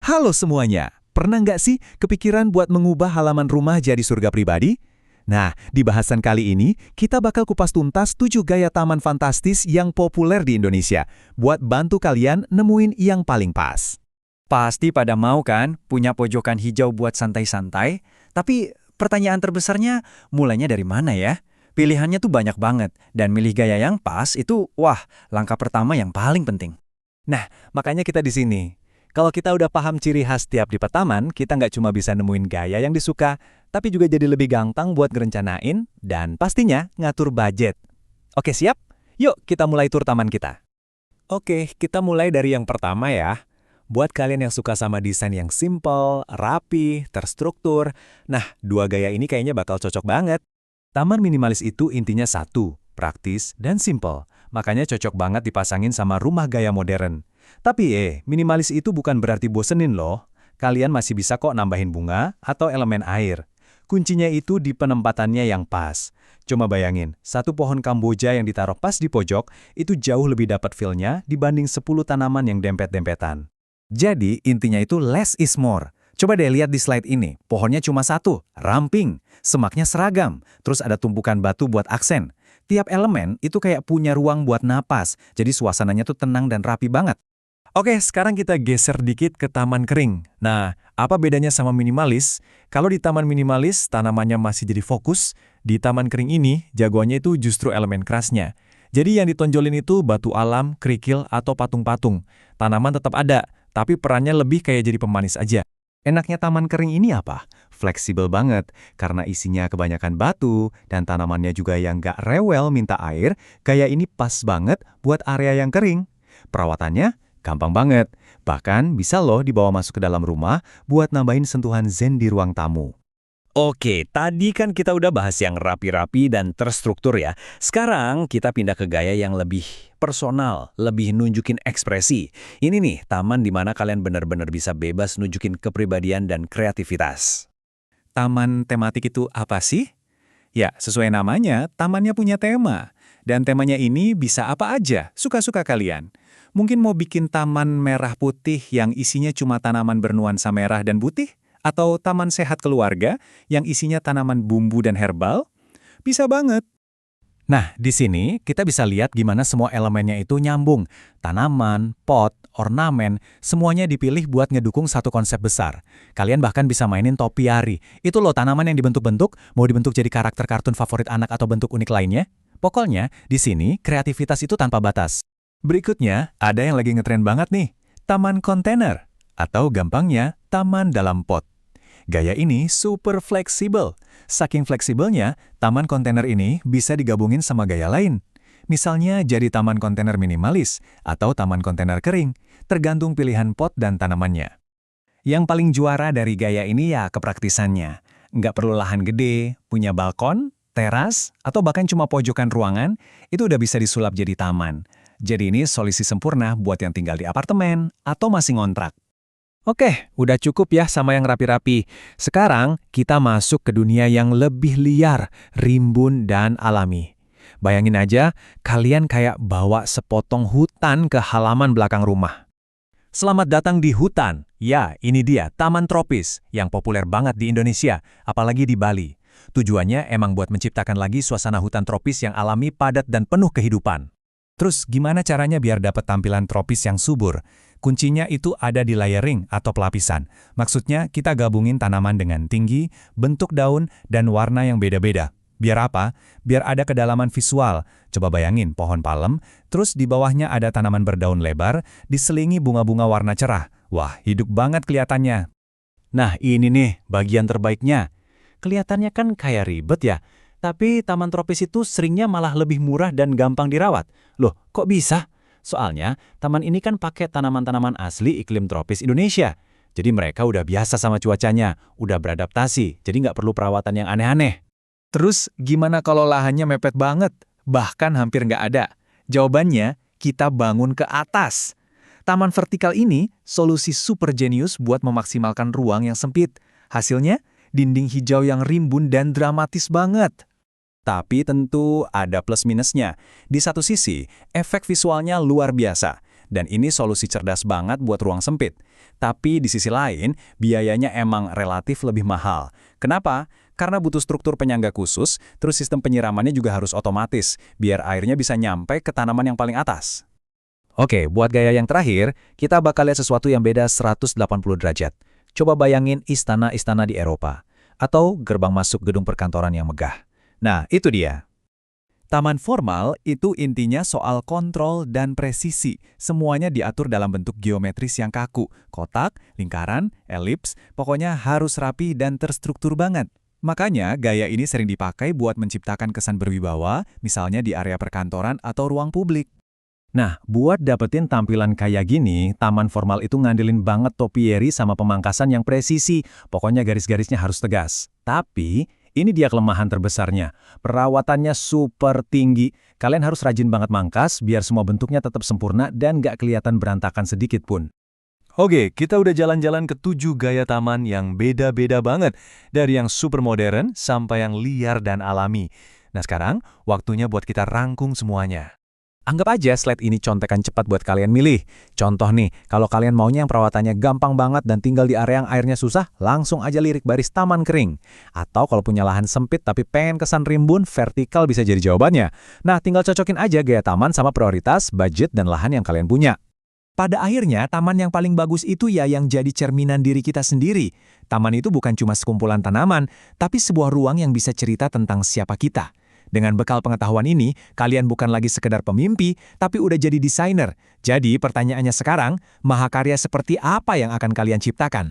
Halo semuanya, pernah nggak sih kepikiran buat mengubah halaman rumah jadi surga pribadi? Nah, di bahasan kali ini, kita bakal kupas tuntas 7 gaya taman fantastis yang populer di Indonesia, buat bantu kalian nemuin yang paling pas. Pasti pada mau kan punya pojokan hijau buat santai-santai, tapi pertanyaan terbesarnya mulainya dari mana ya? Pilihannya tuh banyak banget, dan milih gaya yang pas itu, wah, langkah pertama yang paling penting. Nah, makanya kita di sini. Kalau kita udah paham ciri khas tiap tipe taman, kita nggak cuma bisa nemuin gaya yang disuka, tapi juga jadi lebih gampang buat ngerencanain, dan pastinya ngatur budget. Oke, siap? Yuk kita mulai tur taman kita. Oke, kita mulai dari yang pertama ya. Buat kalian yang suka sama desain yang simple, rapi, terstruktur, nah, dua gaya ini kayaknya bakal cocok banget. Taman minimalis itu intinya satu, praktis dan simple. Makanya cocok banget dipasangin sama rumah gaya modern. Tapi minimalis itu bukan berarti bosenin loh. Kalian masih bisa kok nambahin bunga atau elemen air. Kuncinya itu di penempatannya yang pas. Coba bayangin, satu pohon kamboja yang ditaruh pas di pojok, itu jauh lebih dapat feel-nya dibanding 10 tanaman yang dempet-dempetan. Jadi, intinya itu less is more. Coba deh lihat di slide ini, pohonnya cuma satu, ramping, semaknya seragam, terus ada tumpukan batu buat aksen. Tiap elemen itu kayak punya ruang buat napas, jadi suasananya tuh tenang dan rapi banget. Oke, sekarang kita geser dikit ke taman kering. Nah, apa bedanya sama minimalis? Kalau di taman minimalis, tanamannya masih jadi fokus. Di taman kering ini, jagoannya itu justru elemen kerasnya. Jadi yang ditonjolin itu batu alam, kerikil, atau patung-patung. Tanaman tetap ada, tapi perannya lebih kayak jadi pemanis aja. Enaknya taman kering ini apa? Fleksibel banget, karena isinya kebanyakan batu, dan tanamannya juga yang nggak rewel minta air, kayak ini pas banget buat area yang kering. Perawatannya gampang banget, bahkan bisa loh dibawa masuk ke dalam rumah buat nambahin sentuhan zen di ruang tamu. Oke, tadi kan kita udah bahas yang rapi-rapi dan terstruktur ya. Sekarang kita pindah ke gaya yang lebih personal, lebih nunjukin ekspresi. Ini nih, taman di mana kalian benar-benar bisa bebas nunjukin kepribadian dan kreativitas. Taman tematik itu apa sih? Ya, sesuai namanya, tamannya punya tema. Dan temanya ini bisa apa aja, suka-suka kalian. Mungkin mau bikin taman merah putih yang isinya cuma tanaman bernuansa merah dan putih? Atau taman sehat keluarga yang isinya tanaman bumbu dan herbal? Bisa banget. Nah, di sini kita bisa lihat gimana semua elemennya itu nyambung. Tanaman, pot, ornamen, semuanya dipilih buat ngedukung satu konsep besar. Kalian bahkan bisa mainin topiary. Itu loh tanaman yang dibentuk-bentuk, mau dibentuk jadi karakter kartun favorit anak atau bentuk unik lainnya. Pokoknya, di sini kreativitas itu tanpa batas. Berikutnya, ada yang lagi ngetren banget nih, taman kontainer. Atau gampangnya, taman dalam pot. Gaya ini super fleksibel. Saking fleksibelnya, taman kontainer ini bisa digabungin sama gaya lain. Misalnya jadi taman kontainer minimalis atau taman kontainer kering, tergantung pilihan pot dan tanamannya. Yang paling juara dari gaya ini ya kepraktisannya. Nggak perlu lahan gede, punya balkon, teras, atau bahkan cuma pojokan ruangan, itu udah bisa disulap jadi taman. Jadi ini solusi sempurna buat yang tinggal di apartemen atau masih ngontrak. Oke, udah cukup ya sama yang rapi-rapi. Sekarang kita masuk ke dunia yang lebih liar, rimbun, dan alami. Bayangin aja, kalian kayak bawa sepotong hutan ke halaman belakang rumah. Selamat datang di hutan. Ya, ini dia, taman tropis, yang populer banget di Indonesia, apalagi di Bali. Tujuannya emang buat menciptakan lagi suasana hutan tropis yang alami, padat, dan penuh kehidupan. Terus gimana caranya biar dapat tampilan tropis yang subur? Kuncinya itu ada di layering atau pelapisan. Maksudnya kita gabungin tanaman dengan tinggi, bentuk daun, dan warna yang beda-beda. Biar apa? Biar ada kedalaman visual. Coba bayangin pohon palem, terus di bawahnya ada tanaman berdaun lebar, diselingi bunga-bunga warna cerah. Wah, hidup banget kelihatannya. Nah, ini nih bagian terbaiknya. Kelihatannya kan kayak ribet ya. Tapi taman tropis itu seringnya malah lebih murah dan gampang dirawat. Loh, kok bisa? Soalnya, taman ini kan pakai tanaman-tanaman asli iklim tropis Indonesia. Jadi mereka udah biasa sama cuacanya, udah beradaptasi, jadi nggak perlu perawatan yang aneh-aneh. Terus, gimana kalau lahannya mepet banget? Bahkan hampir nggak ada. Jawabannya, kita bangun ke atas. Taman vertikal ini solusi super jenius buat memaksimalkan ruang yang sempit. Hasilnya, dinding hijau yang rimbun dan dramatis banget. Tapi tentu ada plus minusnya. Di satu sisi, efek visualnya luar biasa. Dan ini solusi cerdas banget buat ruang sempit. Tapi di sisi lain, biayanya emang relatif lebih mahal. Kenapa? Karena butuh struktur penyangga khusus, terus sistem penyiramannya juga harus otomatis, biar airnya bisa nyampe ke tanaman yang paling atas. Oke, buat gaya yang terakhir, kita bakal lihat sesuatu yang beda 180 derajat. Coba bayangin istana-istana di Eropa, atau gerbang masuk gedung perkantoran yang megah. Nah, itu dia. Taman formal itu intinya soal kontrol dan presisi. Semuanya diatur dalam bentuk geometris yang kaku. Kotak, lingkaran, elips, pokoknya harus rapi dan terstruktur banget. Makanya gaya ini sering dipakai buat menciptakan kesan berwibawa, misalnya di area perkantoran atau ruang publik. Nah, buat dapetin tampilan kayak gini, taman formal itu ngandelin banget topiary sama pemangkasan yang presisi. Pokoknya garis-garisnya harus tegas. Tapi ini dia kelemahan terbesarnya. Perawatannya super tinggi. Kalian harus rajin banget mangkas biar semua bentuknya tetap sempurna dan nggak kelihatan berantakan sedikit pun. Oke, kita udah jalan-jalan ke 7 gaya taman yang beda-beda banget. Dari yang super modern sampai yang liar dan alami. Nah sekarang, waktunya buat kita rangkum semuanya. Anggap aja slide ini contekan cepat buat kalian milih. Contoh nih, kalau kalian maunya yang perawatannya gampang banget dan tinggal di area yang airnya susah, langsung aja lirik baris taman kering. Atau kalau punya lahan sempit tapi pengen kesan rimbun, vertikal bisa jadi jawabannya. Nah, tinggal cocokin aja gaya taman sama prioritas, budget, dan lahan yang kalian punya. Pada akhirnya, taman yang paling bagus itu ya yang jadi cerminan diri kita sendiri. Taman itu bukan cuma sekumpulan tanaman, tapi sebuah ruang yang bisa cerita tentang siapa kita. Dengan bekal pengetahuan ini, kalian bukan lagi sekedar pemimpi, tapi udah jadi desainer. Jadi pertanyaannya sekarang, mahakarya seperti apa yang akan kalian ciptakan?